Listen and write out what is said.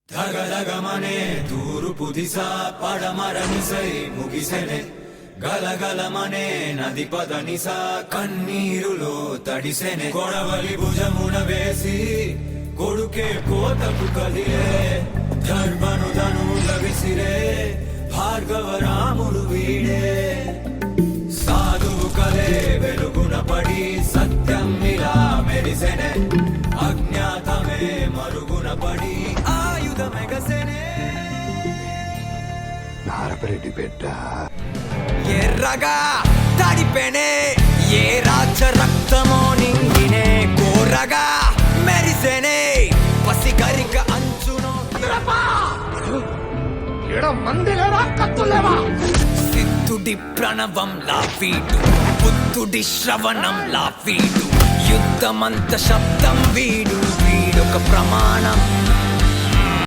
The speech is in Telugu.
ధగధగమనే తూర్పు దిశ పడమరనిసై ముగిసెనే గలగలమనే నది పదనిస కన్నీరులో తడిసెనే కొడవలి భుజమున వేసి కొడుకే కోతకు కదిలే ధర్మను ధనుల విసిరే భార్గవ రాముడు వీడే సాధువు కలే వెలుగున పడి సత్యం ఇలా మెరిసెనే అజ్ఞాతమే మరుగున పడి ఆయుధమెగసెనే నారపరెడ్డి బిడ్డ ఎర్రగా తడిపెనే ఏ రాజ రక్తమో నింగినే కోరగా మెరిసెనే పసిగరిక అంచునో సిద్ధుడి ప్రణవం లాఫీడు బుద్ధుడి శ్రవణం లాఫీడు యుద్ధమంత శబ్దం వీడు వీడొక ప్రమాణం